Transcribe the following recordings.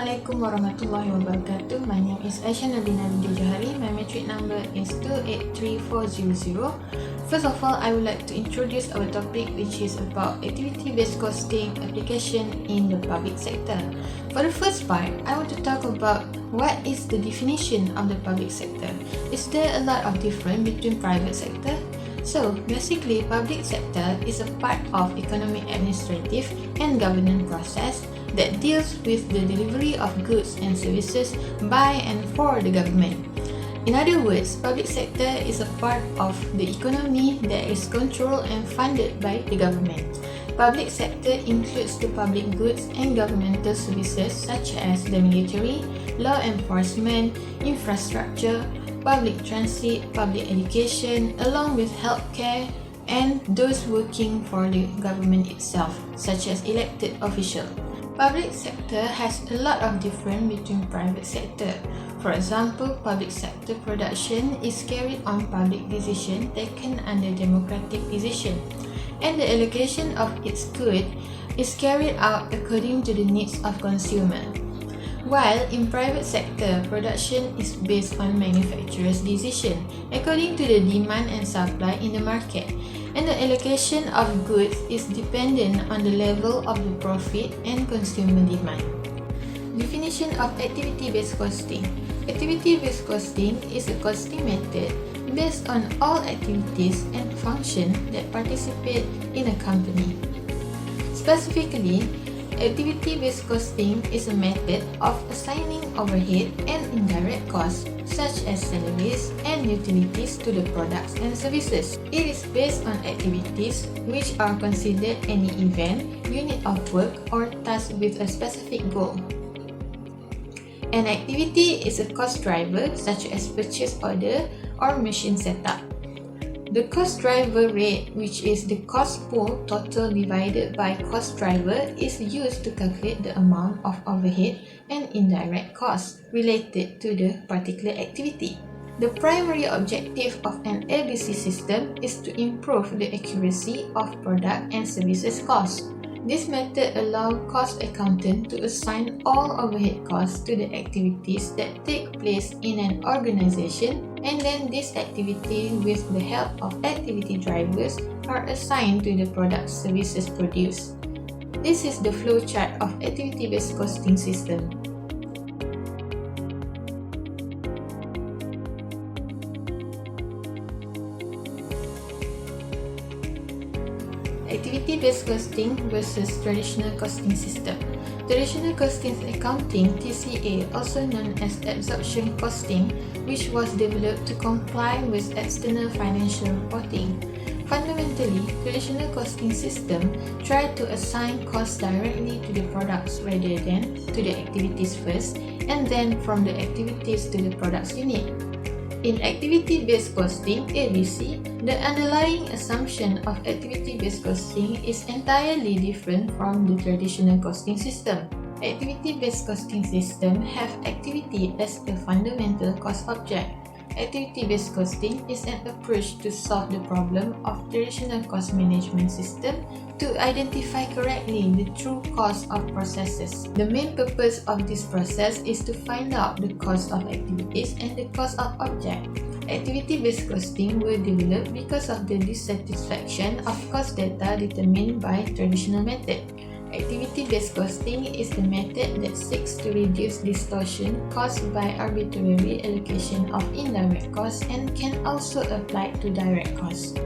Assalamualaikum warahmatullahi wabarakatuh. My name is Aisyah binti Johari. My metric number is 283400. First of all, I would like to introduce our topic, which is about activity-based costing application in the public sector. For the first part, I want to talk about what is the definition of the public sector. Is there a lot of difference between private sector? So, basically, public sector is a part of economic, administrative, and governance process that deals with the delivery of goods and services by and for the government. In other words, public sector is a part of the economy that is controlled and funded by the government. Public sector includes the public goods and governmental services such as the military, law enforcement, infrastructure, public transit, public education, along with healthcare, and those working for the government itself, such as elected officials. Public sector has a lot of difference between private sector. For example, public sector production is carried on public decision taken under democratic decision, and the allocation of its good is carried out according to the needs of consumer. While in private sector, production is based on manufacturer's decision according to the demand and supply in the market, and the allocation of goods is dependent on the level of the profit and consumer demand. Definition of activity-based costing. Activity-based costing is a costing method based on all activities and functions that participate in a company. Specifically, activity-based costing is a method of assigning overhead and indirect costs such as salaries and utilities to the products and services. It is based on activities which are considered any event, unit of work, or task with a specific goal. An activity is a cost driver such as purchase order or machine setup. The cost driver rate, which is the cost pool total divided by cost driver, is used to calculate the amount of overhead and indirect costs related to the particular activity. The primary objective of an ABC system is to improve the accuracy of product and services costs. This method allows cost accountant to assign all overhead costs to the activities that take place in an organization, and then this activity with the help of activity drivers are assigned to the product services produced. This is the flowchart of activity-based costing system. Activity-based costing versus traditional costing system. Traditional costing accounting (TCA), also known as absorption costing, which was developed to comply with external financial reporting. Fundamentally, traditional costing system try to assign costs directly to the products rather than to the activities first, and then from the activities to the products unit. In activity-based costing (ABC), the underlying assumption of activity-based costing is entirely different from the traditional costing system. Activity-based costing system have activity as a fundamental cost object. Activity-based costing is an approach to solve the problem of traditional cost management system to identify correctly the true cost of processes. The main purpose of this process is to find out the cost of activities and the cost of object. Activity-based costing were developed because of the dissatisfaction of cost data determined by traditional method. Activity-based costing is the method that seeks to reduce distortion caused by arbitrary allocation of indirect costs and can also apply to direct costs.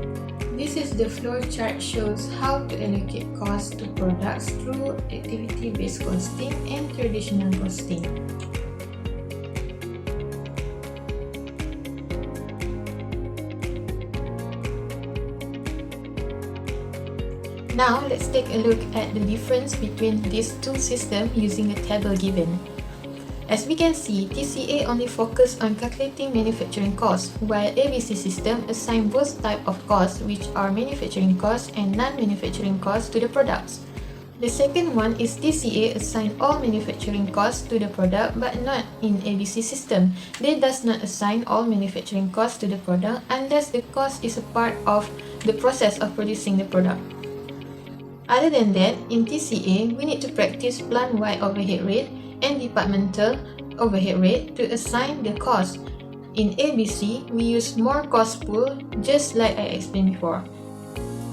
This is the flowchart shows how to allocate costs to products through activity-based costing and traditional costing. Now, let's take a look at the difference between these two systems using the table given. As we can see, TCA only focus on calculating manufacturing costs, while ABC system assign both types of costs, which are manufacturing costs and non-manufacturing costs, to the products. The second one is TCA assign all manufacturing costs to the product, but not in ABC system. They does not assign all manufacturing costs to the product unless the cost is a part of the process of producing the product. Other than that, in TCA, we need to practice plant-wide overhead rate and departmental overhead rate to assign the cost. In ABC, we use more cost pool, just like I explained before.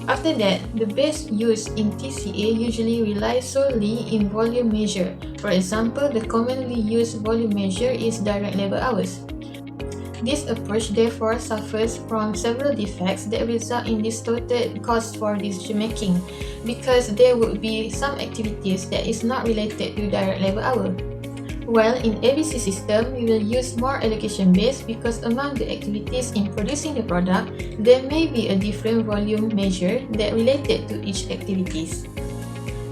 After that, the base used in TCA usually relies solely in volume measure. For example, the commonly used volume measure is direct labor hours. This approach therefore suffers from several defects that result in distorted costs for decision making, because there would be some activities that is not related to direct labor hour. While in ABC system, we will use more allocation based because among the activities in producing the product, there may be a different volume measure that related to each activities.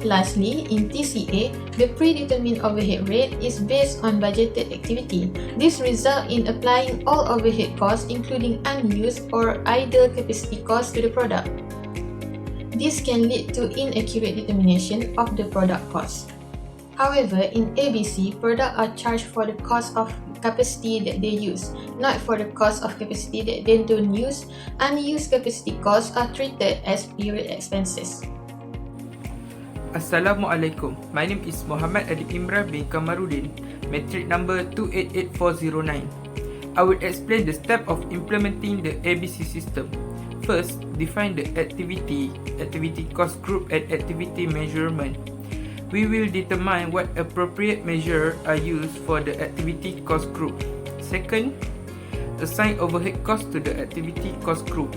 Lastly, in TCA, the predetermined overhead rate is based on budgeted activity. This results in applying all overhead costs including unused or idle capacity costs to the product. This can lead to inaccurate determination of the product cost. However, in ABC, products are charged for the cost of capacity that they use, not for the cost of capacity that they don't use. Unused capacity costs are treated as period expenses. Assalamualaikum. My name is Muhammad Adib Imran bin Kamaruddin, metric number 288409. I will explain the step of implementing the ABC system. First, define the activity cost group and activity measurement. We will determine what appropriate measures are used for the activity cost group. Second, assign overhead cost to the activity cost group.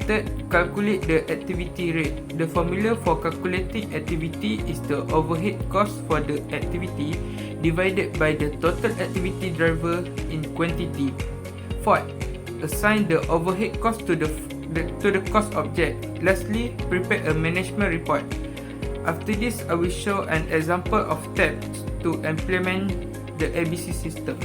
Third, calculate the activity rate. The formula for calculating activity is the overhead cost for the activity divided by the total activity driver in quantity. Fourth, assign the overhead cost to the cost object. Lastly, prepare a management report. After this, I will show an example of steps to implement the ABC system.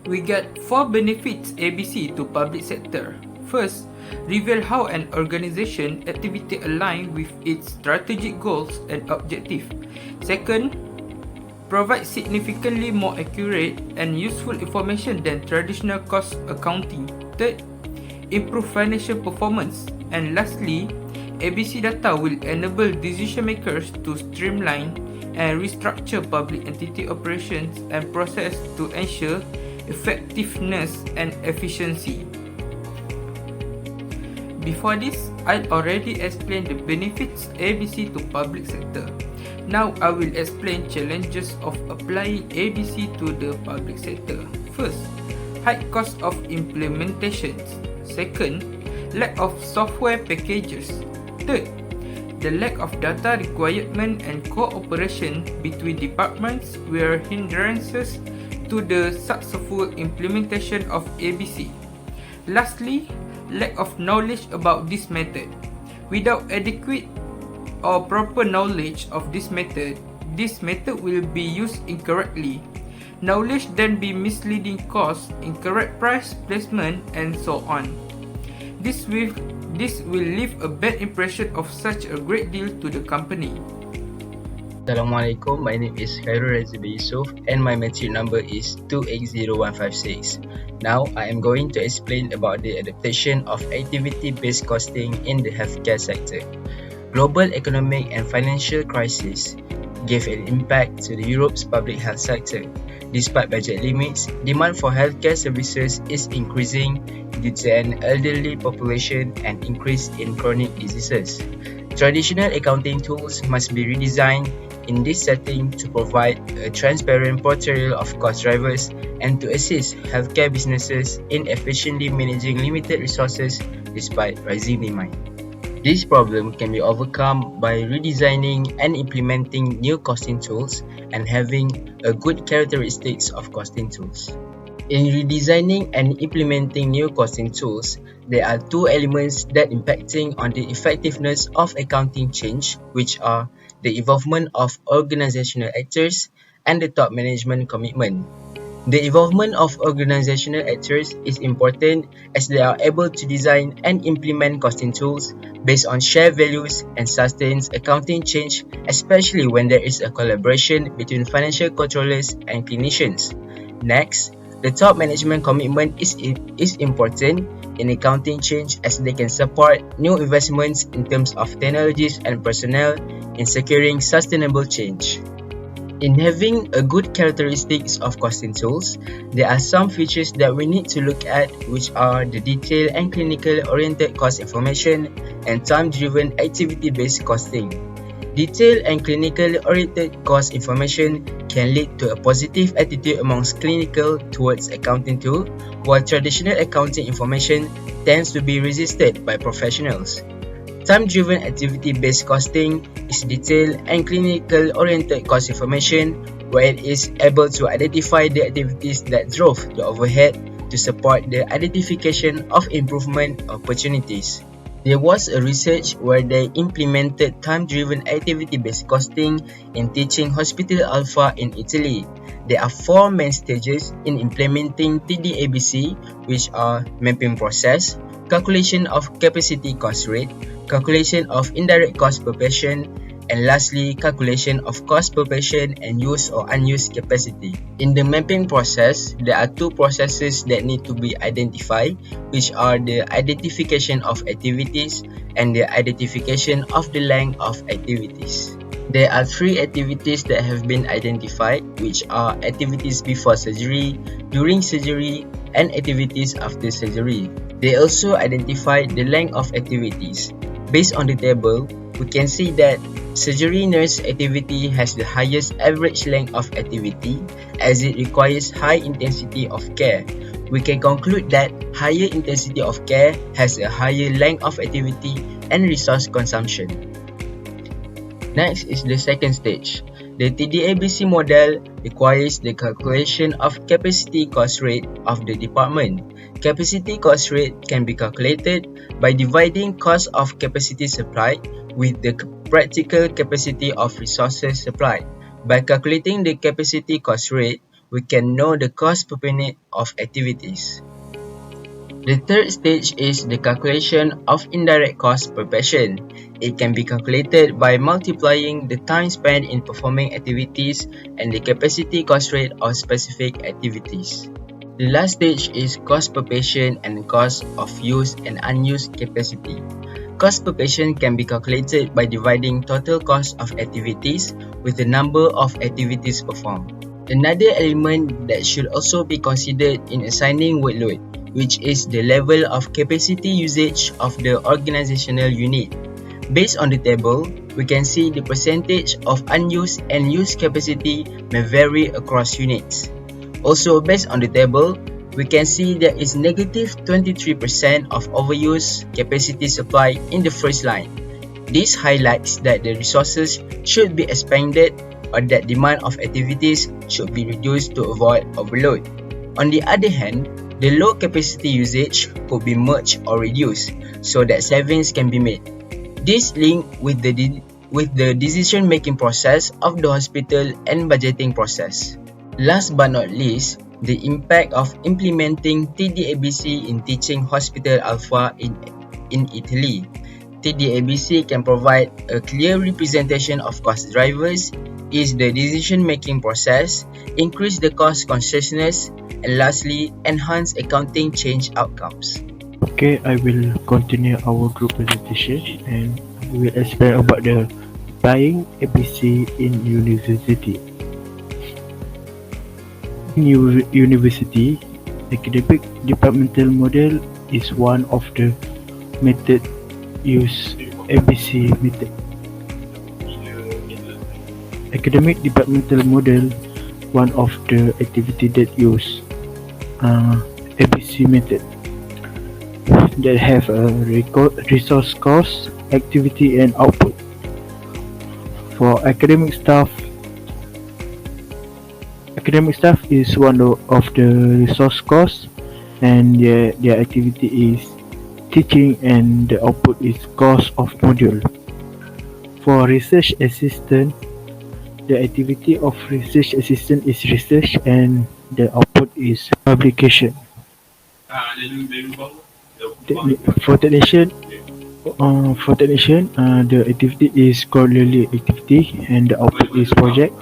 We get 4 benefits ABC to public sector. First, reveal how an organization activity align with its strategic goals and objective. Second, provide significantly more accurate and useful information than traditional cost accounting. Third, improve financial performance. And lastly, ABC data will enable decision makers to streamline and restructure public entity operations and process to ensure effectiveness and efficiency. Before this, I already explained the benefits ABC to public sector. Now I will explain challenges of applying ABC to the public sector. First, high cost of implementations. Second, lack of software packages. Third, the lack of data requirement and cooperation between departments were hindrances to the successful implementation of ABC. Lastly, lack of knowledge about this method. Without adequate or proper knowledge of this method will be used incorrectly. Knowledge then be misleading cost, incorrect price placement, and so on. This will leave a bad impression of such a great deal to the company. Assalamualaikum, my name is Khairul Yusof and my metric number is 280156. Now I am going to explain about the adaptation of activity-based costing in the healthcare sector. Global economic and financial crisis gave an impact to Europe's public health sector. Despite budget limits, demand for healthcare services is increasing due to an elderly population and increase in chronic diseases. Traditional accounting tools must be redesigned in this setting to provide a transparent portrayal of cost drivers and to assist healthcare businesses in efficiently managing limited resources despite rising demand. This problem can be overcome by redesigning and implementing new costing tools and having a good characteristics of costing tools. In redesigning and implementing new costing tools, there are two elements that impacting on the effectiveness of accounting change, which are the involvement of organizational actors and the top management commitment. The involvement of organizational actors is important as they are able to design and implement costing tools based on shared values and sustains accounting change, especially when there is a collaboration between financial controllers and clinicians. Next, the top management commitment is important in accounting change as they can support new investments in terms of technologies and personnel in securing sustainable change. In having a good characteristics of costing tools, there are some features that we need to look at, which are the detailed and clinical oriented cost information and time-driven activity-based costing. Detailed and clinical oriented cost information can lead to a positive attitude amongst clinical towards accounting tool, while traditional accounting information tends to be resisted by professionals. Time-driven activity-based costing is detailed and clinical-oriented cost information where it is able to identify the activities that drove the overhead to support the identification of improvement opportunities. There was a research where they implemented time-driven activity-based costing in teaching Hospital Alpha in Italy. There are 4 main stages in implementing TDABC, which are mapping process, calculation of capacity cost rate, calculation of indirect cost per patient, and lastly, calculation of cost per patient and used or unused capacity. In the mapping process, there are 2 processes that need to be identified, which are the identification of activities and the identification of the length of activities. There are 3 activities that have been identified, which are activities before surgery, during surgery, and activities after surgery. They also identified the length of activities. Based on the table, we can see that surgery nurse activity has the highest average length of activity as it requires high intensity of care. We can conclude that higher intensity of care has a higher length of activity and resource consumption. Next is the second stage. The TDABC model requires the calculation of capacity cost rate of the department. Capacity cost rate can be calculated by dividing cost of capacity supplied with the practical capacity of resources supplied. By calculating the capacity cost rate, we can know the cost per minute of activities. The third stage is the calculation of indirect cost per patient. It can be calculated by multiplying the time spent in performing activities and the capacity cost rate of specific activities. The last stage is cost per patient and cost of used and unused capacity. Cost per patient can be calculated by dividing total cost of activities with the number of activities performed. Another element that should also be considered in assigning workload, which is the level of capacity usage of the organizational unit. Based on the table, we can see the percentage of unused and used capacity may vary across units. Also, based on the table, we can see there is negative 23% of overuse capacity supply in the first line. This highlights that the resources should be expanded or that demand of activities should be reduced to avoid overload. On the other hand, the low capacity usage could be merged or reduced so that savings can be made. This linked with the decision-making process of the hospital and budgeting process. Last but not least, the impact of implementing TDABC in teaching Hospital Alpha in Italy. TDABC can provide a clear representation of cost drivers, ease the decision-making process, increase the cost consciousness, and lastly, enhance accounting change outcomes. Okay, I will continue our group presentation and we will explain about the applying ABC in university. In university, academic departmental model is one of the method used. ABC method. Academic departmental model, one of the activity that use ABC method that have a resource cost, activity and output. For academic staff is one of the resource cost and their activity is teaching and the output is cost of module. For research assistant, the activity of research assistant is research and the output output is publication. For technician, the activity is quarterly activity and the output is project.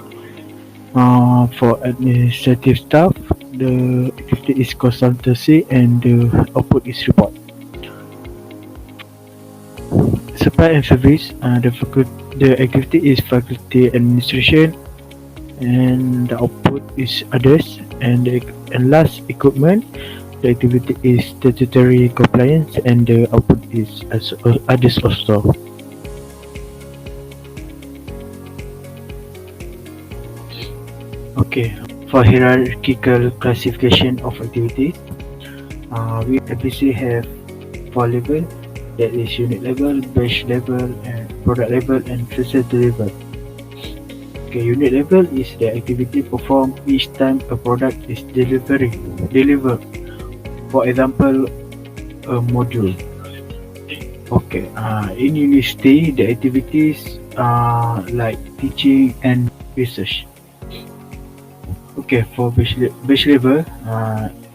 For administrative staff, the activity is consultancy and the output is report. Supply and service, the activity is faculty administration and the output is others. And last, equipment, the activity is statutory compliance and the output is others also. Okay, for hierarchical classification of activities, we basically have 4 levels, that is unit level, batch level, and product level, and facility level. Okay, unit level is the activity performed each time a product is delivered. For example, a module. Okay, in university, the activities are like teaching and research. Okay, for batch level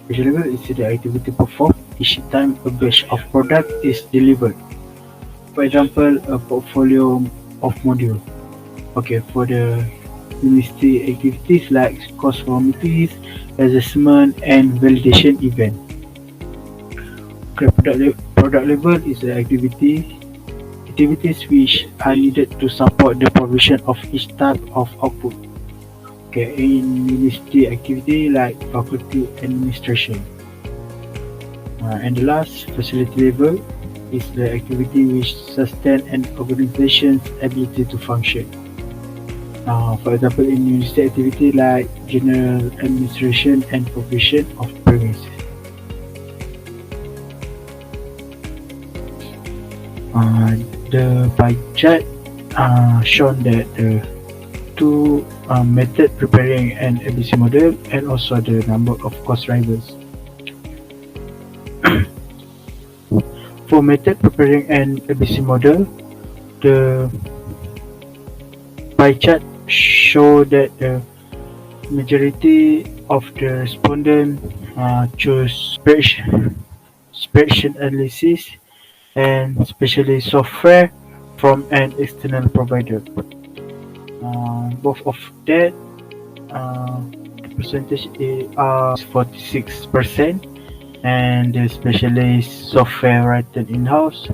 is the activity performed each time a batch of product is delivered. For example, a portfolio of module. Okay, for the university activities like course formalities, assessment, and validation event. Okay, product level is the activities which are needed to support the provision of each type of output. Okay, in university activity like faculty administration. And the last, facility level, is the activity which sustain an organization's ability to function. For example, in university activity like general administration and provision of premises. The pie chart shown that the two method preparing an ABC model and also the number of course drivers. For method preparing an ABC model, the pie chart show that the majority of the respondents choose spreadsheet analysis and especially software from an external provider. Both of that, the percentage is 46%, and the specialist software written in-house,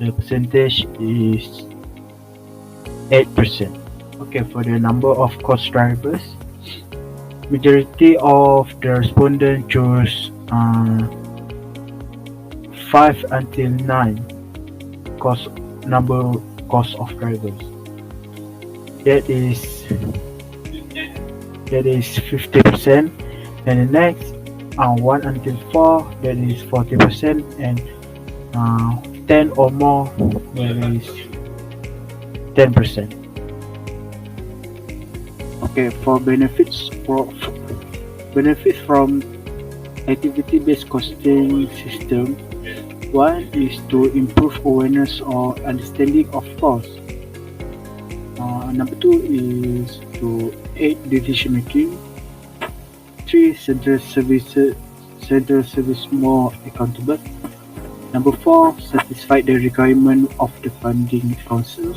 the percentage is 8%. Okay, for the number of course drivers, majority of the respondents choose 5 until 9 number of drivers. That is 50%, and the next 1 until 4, that is 40%, and 10 or more, that is 10%. Okay, for benefits from activity-based costing system, one is to improve awareness or understanding of cost. Number 2 is to aid decision making. 3. Central service more accountable. Number 4. Satisfy the requirement of the funding council.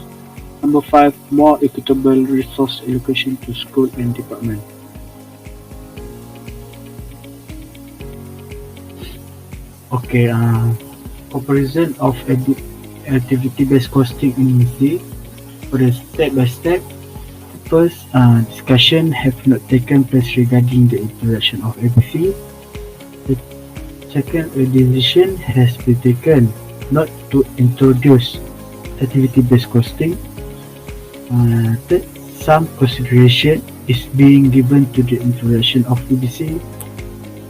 Number 5. More equitable resource allocation to school and department. Okay, comparison of activity-based costing in university. For the step by step, first, discussion have not taken place regarding the introduction of ABC. Second, a decision has been taken not to introduce activity-based costing. Third, some consideration is being given to the introduction of ABC.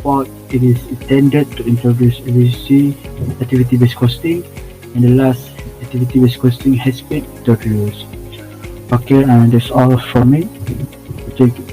Fourth, it is intended to introduce ABC, activity-based costing, and the last, activity-based costing has been introduced. Okay, that's all from me. Thank you.